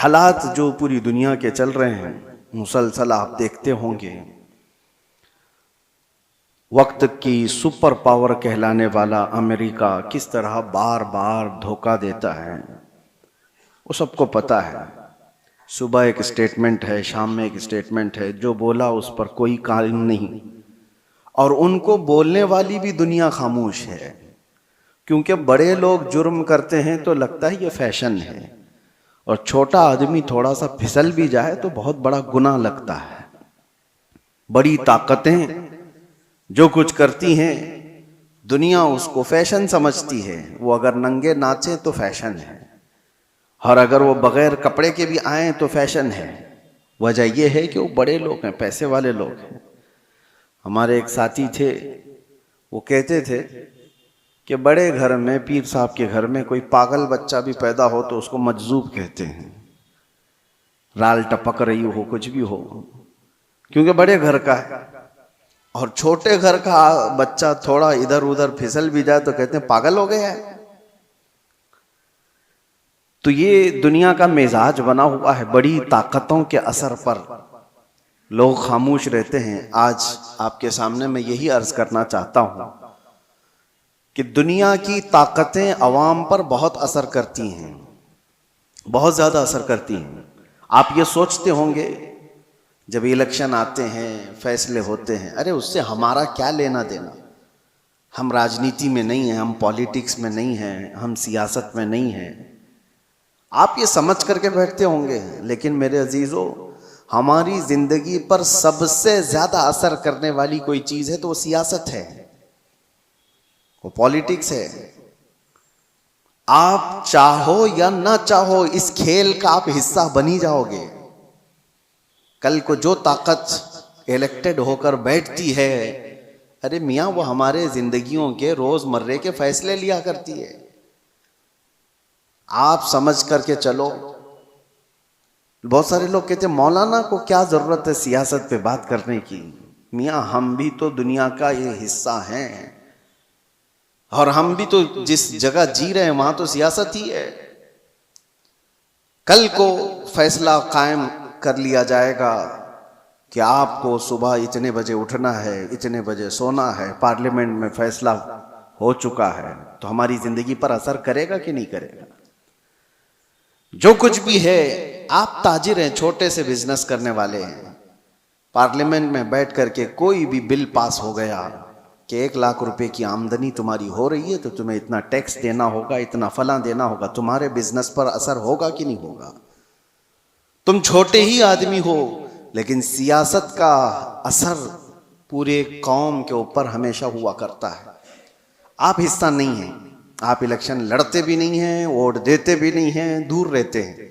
हालात जो पूरी दुनिया के चल रहे हैं मुसलसल आप देखते होंगे। वक्त की सुपर पावर कहलाने वाला अमेरिका किस तरह बार बार धोखा देता है वो सबको पता है। सुबह एक स्टेटमेंट है, शाम में एक स्टेटमेंट है, जो बोला उस पर कोई कानून नहीं, और उनको बोलने वाली भी दुनिया खामोश है। क्योंकि बड़े लोग जुर्म करते हैं तो लगता है ये फैशन है, और छोटा आदमी थोड़ा सा फिसल भी जाए तो बहुत बड़ा गुनाह लगता है। बड़ी ताकतें जो कुछ करती हैं दुनिया उसको फैशन समझती है। वो अगर नंगे नाचे तो फैशन है, और अगर वो बगैर कपड़े के भी आए तो फैशन है। वजह यह है कि वो बड़े लोग हैं, पैसे वाले लोग हैं। हमारे एक साथी थे, वो कहते थे कि बड़े घर में, पीर साहब के घर में कोई पागल बच्चा भी पैदा हो तो उसको मजजूब कहते हैं। राल टपक रही हो, कुछ भी हो, क्योंकि बड़े घर का है। और छोटे घर का बच्चा थोड़ा इधर उधर फिसल भी जाए तो कहते हैं पागल हो गया है। तो ये दुनिया का मिजाज बना हुआ है। बड़ी ताकतों के असर पर लोग खामोश रहते हैं। आज आपके सामने मैं यही अर्ज करना चाहता हूं कि दुनिया की ताकतें अवाम पर बहुत असर करती हैं, बहुत ज्यादा असर करती हैं। आप ये सोचते होंगे जब इलेक्शन आते हैं, फैसले होते हैं, अरे उससे हमारा क्या लेना देना, हम राजनीति में नहीं हैं, हम पॉलिटिक्स में नहीं हैं, हम सियासत में नहीं हैं। आप ये समझ करके बैठते होंगे, लेकिन मेरे अजीजों, हमारी जिंदगी पर सबसे ज्यादा असर करने वाली कोई चीज है तो वो सियासत है, वो पॉलिटिक्स है। आप चाहो या ना चाहो इस खेल का आप हिस्सा बनी जाओगे। कल को जो ताकत इलेक्टेड होकर बैठती है, अरे मियां वो हमारे जिंदगियों के रोजमर्रे के फैसले लिया करती है। आप समझ करके चलो। बहुत सारे लोग कहते हैं मौलाना को क्या जरूरत है सियासत पे बात करने की। मियां हम भी तो दुनिया का ये हिस्सा हैं, और हम भी तो जिस जगह जी रहे हैं वहां तो सियासत ही है। कल को फैसला कायम कर लिया जाएगा कि आपको सुबह इतने बजे उठना है, इतने बजे सोना है, पार्लियामेंट में फैसला हो चुका है, तो हमारी जिंदगी पर असर करेगा कि नहीं करेगा? जो कुछ भी है, आप ताजिर हैं, छोटे से बिजनेस करने वाले हैं। पार्लियामेंट में बैठ करके कोई भी बिल पास हो गया कि 1 लाख रुपए की आमदनी तुम्हारी हो रही है तो तुम्हें इतना टैक्स देना होगा, इतना फला देना होगा, तुम्हारे बिजनेस पर असर होगा कि नहीं होगा? तुम छोटे ही आदमी हो, लेकिन सियासत का असर पूरे कौम के ऊपर हमेशा हुआ करता है। आप हिस्सा नहीं हैं, आप इलेक्शन लड़ते भी नहीं हैं, वोट देते भी नहीं हैं, दूर रहते हैं।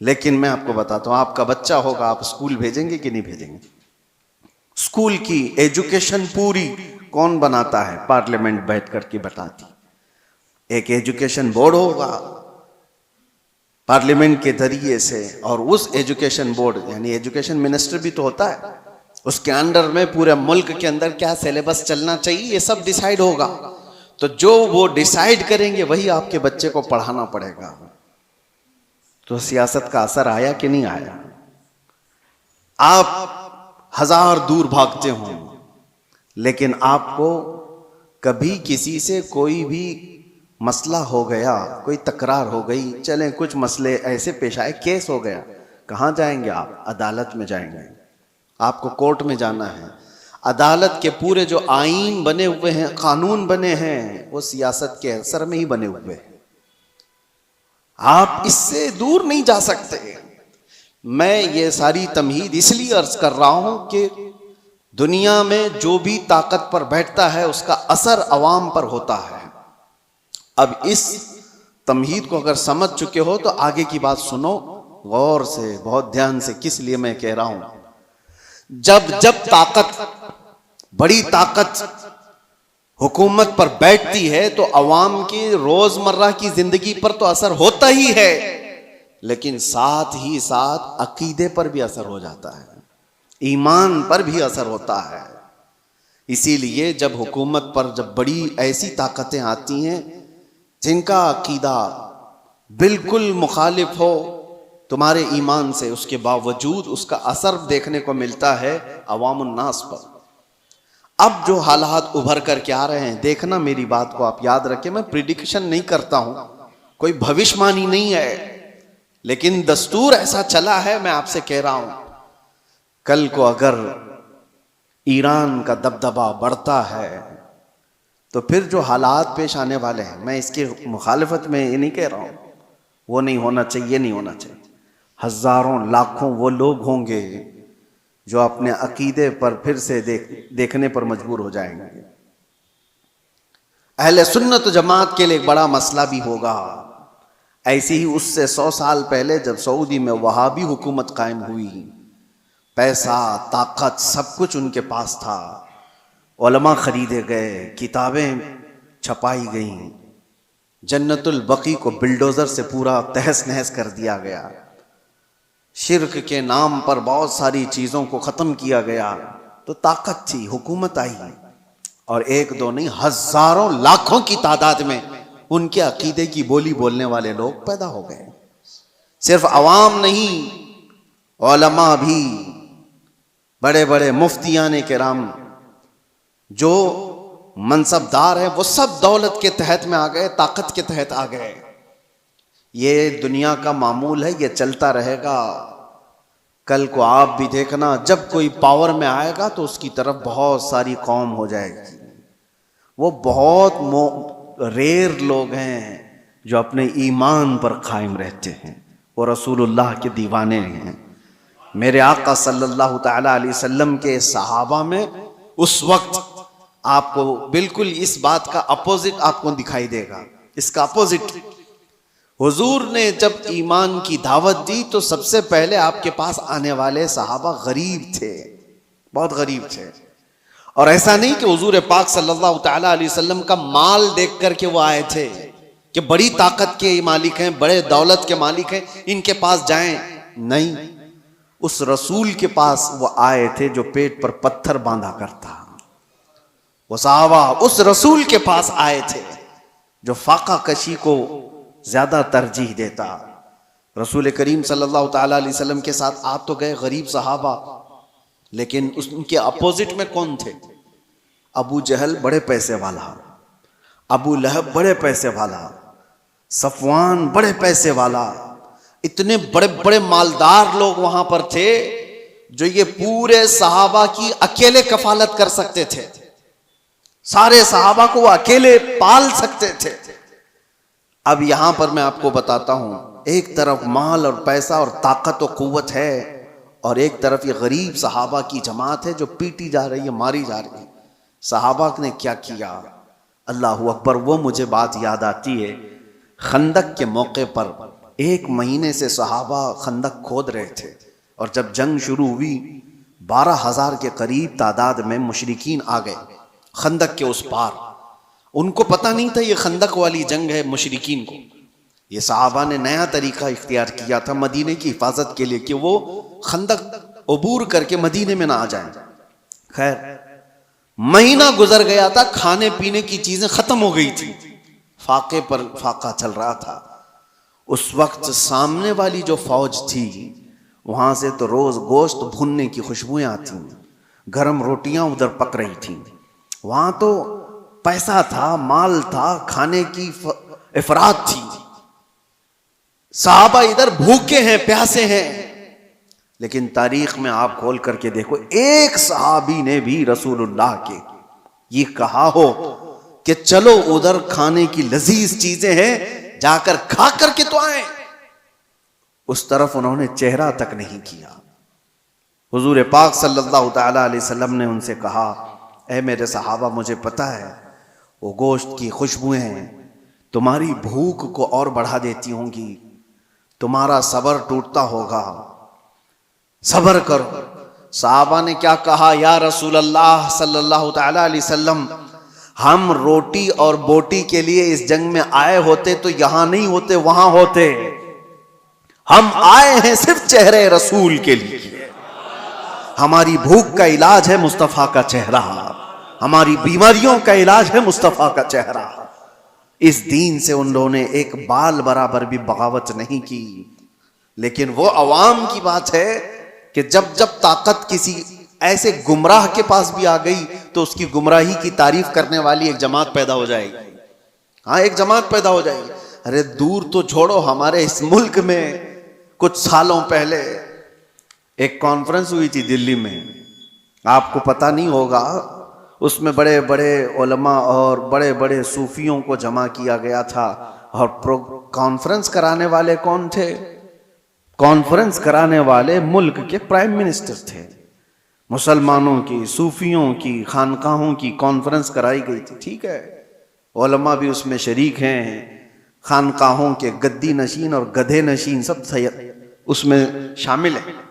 लेकिन मैं आपको बताता हूं, आपका बच्चा होगा, आप स्कूल भेजेंगे कि नहीं भेजेंगे? स्कूल की एजुकेशन पूरी कौन बनाता है? पार्लियामेंट बैठ करके बताती। एक एजुकेशन बोर्ड होगा पार्लियामेंट के जरिए से, और उस एजुकेशन बोर्ड यानी एजुकेशन मिनिस्टर भी तो होता है, उसके अंडर में पूरे मुल्क के अंदर क्या सिलेबस चलना चाहिए ये सब डिसाइड होगा। तो जो वो डिसाइड करेंगे वही आपके बच्चे को पढ़ाना पड़ेगा। तो सियासत का असर आया कि नहीं आया? आप हजार दूर भागते हों, लेकिन आपको कभी किसी से कोई भी मसला हो गया, कोई तकरार हो गई, चलें कुछ मसले ऐसे पेश आए, केस हो गया, कहाँ जाएंगे आप? अदालत में जाएंगे। आपको कोर्ट में जाना है। अदालत के पूरे जो आईन बने हुए हैं, कानून बने हैं, वो सियासत के असर में ही बने हुए हैं। आप इससे दूर नहीं जा सकते। मैं ये सारी तमहीद इसलिए अर्ज कर रहा हूं कि दुनिया में जो भी ताकत पर बैठता है उसका असर अवाम पर होता है। अब इस तमहीद को अगर समझ चुके हो तो आगे की बात सुनो गौर से, बहुत ध्यान से। किस लिए मैं कह रहा हूं? जब जब ताकत, बड़ी ताकत हुकूमत पर बैठती है तो अवाम की रोजमर्रा की जिंदगी पर तो असर होता ही है, लेकिन साथ ही साथ अकीदे पर भी असर हो जाता है, ईमान पर भी असर होता है। इसीलिए जब हुकूमत पर जब बड़ी ऐसी ताकतें आती हैं जिनका अकीदा बिल्कुल मुखालिफ हो तुम्हारे ईमान से, उसके बावजूद उसका असर देखने को मिलता है अवामुन नास पर। अब जो हालात उभर करके आ रहे हैं, देखना मेरी बात को आप याद रखें, मैं प्रिडिक्शन नहीं करता हूं, कोई भविष्यवाणी नहीं है, लेकिन दस्तूर ऐसा चला है, मैं आपसे कह रहा हूं, कल को अगर ईरान का दबदबा बढ़ता है तो फिर जो हालात पेश आने वाले हैं, मैं इसकी मुखालिफत में ये नहीं कह रहा हूं, वो नहीं होना चाहिए, ये नहीं होना चाहिए। हजारों लाखों वो लोग होंगे जो अपने अकीदे पर फिर से देखने पर मजबूर हो जाएंगे। अहले सुन्नत जमात के लिए एक बड़ा मसला भी होगा। ऐसे ही उससे 100 साल पहले जब सऊदी में वहाबी हुकूमत कायम हुई, पैसा, ताकत, सब कुछ उनके पास था, उलमा खरीदे गए, किताबें छपाई गईं, जन्नतुल बकी को बिल्डोजर से पूरा तहस नहस कर दिया गया, शिर्क के नाम पर बहुत सारी चीज़ों को ख़त्म किया गया, तो ताकत थी, हुकूमत आई, और एक दो नहीं, हजारों लाखों की तादाद में उनके अकीदे की बोली बोलने वाले लोग पैदा हो गए। सिर्फ अवाम नहीं, उलमा भी, बड़े बड़े मुफ्तियान किराम जो मनसबदार हैं, वो सब दौलत के तहत में आ गए, ताकत के तहत आ गए। ये दुनिया का मामूल है, ये चलता रहेगा। कल को आप भी देखना, जब कोई पावर में आएगा तो उसकी तरफ बहुत सारी कौम हो जाएगी। वो बहुत रेयर लोग हैं जो अपने ईमान पर कायम रहते हैं, वो रसूलुल्लाह के दीवाने हैं। मेरे आका सल्लल्लाहु तआला अलैहि वसल्लम के सहाबा में उस वक्त आपको बिल्कुल इस बात का अपोजिट आपको दिखाई देगा। इसका अपोजिट, हुजूर ने जब ईमान की दावत दी तो सबसे पहले आपके पास आने वाले सहाबा गरीब थे, बहुत गरीब थे। और ऐसा नहीं कि हुजूर पाक सल्लल्लाहु तआला अलैहि वसल्लम का माल देख करके वो आए थे कि बड़ी ताकत के मालिक हैं, बड़े दौलत के मालिक हैं, इनके पास जाएं। नहीं, उस रसूल के पास वो आए थे जो पेट पर पत्थर बांधा करता। वो सहाबा उस रसूल के पास आए थे जो फाका कशी को ज्यादा तरजीह देता। रसूल करीम सल्लल्लाहु तआला अलैहि वसल्लम के साथ आ तो गए गरीब सहाबा, लेकिन उनके अपोजिट में कौन थे? अबू जहल बड़े पैसे वाला, अबू लहब बड़े पैसे वाला, सफवान बड़े पैसे वाला, इतने बड़े बड़े मालदार लोग वहां पर थे जो ये पूरे सहाबा की अकेले कफालत कर सकते थे, सारे सहाबा को वो अकेले पाल सकते थे। अब यहां पर मैं आपको बताता हूं, एक तरफ माल और पैसा और ताकत और कुव्वत है, और एक तरफ ये गरीब सहाबा की जमात है जो पीटी जा रही है, मारी जा रही है। सहाबा ने क्या किया, अल्लाह अकबर। वो मुझे बात याद आती है, खंदक के मौके पर 1 महीने से सहाबा खंदक खोद रहे थे, और जब जंग शुरू हुई 12,000 के करीब तादाद में मुशरिकीन आ गए खंदक के उस पार। उनको पता नहीं था ये खंदक वाली जंग है मुशरिकीन को। ये सहाबा ने नया तरीका इख्तियार किया था मदीने की हिफाजत के लिए कि वो खंदक अबूर करके मदीने में ना आ जाएं। खैर, महीना गुजर गया था, खाने पीने की चीजें खत्म हो गई थी, फाके पर फाका चल रहा था। उस वक्त सामने वाली जो फौज थी वहां से तो रोज गोश्त भुनने की खुशबुएं आती, गरम रोटियां उधर पक रही थी। वहां तो पैसा था, माल था, खाने की इफरात थी। सहाबा इधर भूखे हैं, प्यासे हैं, लेकिन तारीख में आप खोल करके देखो, एक सहाबी ने भी रसूलुल्लाह के ये कहा हो कि चलो उधर खाने की लजीज चीजें हैं, जाकर खा करके तो आए, उस तरफ उन्होंने चेहरा तक नहीं किया। हुजूर पाक सल्लल्लाहु तआला अलैहि वसल्लम ने उनसे कहा, ऐ मेरे सहाबा, मुझे पता है वो गोश्त की खुशबुएं तुम्हारी भूख को और बढ़ा देती होंगी, तुम्हारा सब्र टूटता होगा, सब्र करो। सहाबा ने क्या कहा, या रसूल अल्लाह सल्लल्लाहु तआला अलैहि वसल्लम, हम रोटी और बोटी के लिए इस जंग में आए होते तो यहां नहीं होते, वहां होते। हम आए हैं सिर्फ चेहरे रसूल के लिए। हमारी भूख का इलाज है मुस्तफा का चेहरा, हमारी बीमारियों का इलाज है मुस्तफा का चेहरा। इस दीन से उन लोगों ने एक बाल बराबर भी बगावत नहीं की। लेकिन वो अवाम की बात है कि जब जब ताकत किसी ऐसे गुमराह के पास भी आ गई तो उसकी गुमराही की तारीफ करने वाली एक जमात पैदा हो जाएगी। हाँ, एक जमात पैदा हो जाएगी। अरे दूर तो छोड़ो, हमारे इस मुल्क में कुछ सालों पहले एक कॉन्फ्रेंस हुई थी दिल्ली में, आपको पता नहीं होगा। उसमें बड़े बड़े उलमा और बड़े बड़े सूफियों को जमा किया गया था। और कॉन्फ्रेंस कराने वाले कौन थे? कॉन्फ्रेंस कराने वाले मुल्क के प्राइम मिनिस्टर थे। मुसलमानों की, सूफियों की, खानकाहों की कॉन्फ्रेंस कराई गई थी। ठीक है, उलमा भी उसमें शरीक हैं, खानकाहों के गद्दी नशीन और गधे नशीन सब उसमें शामिल हैं।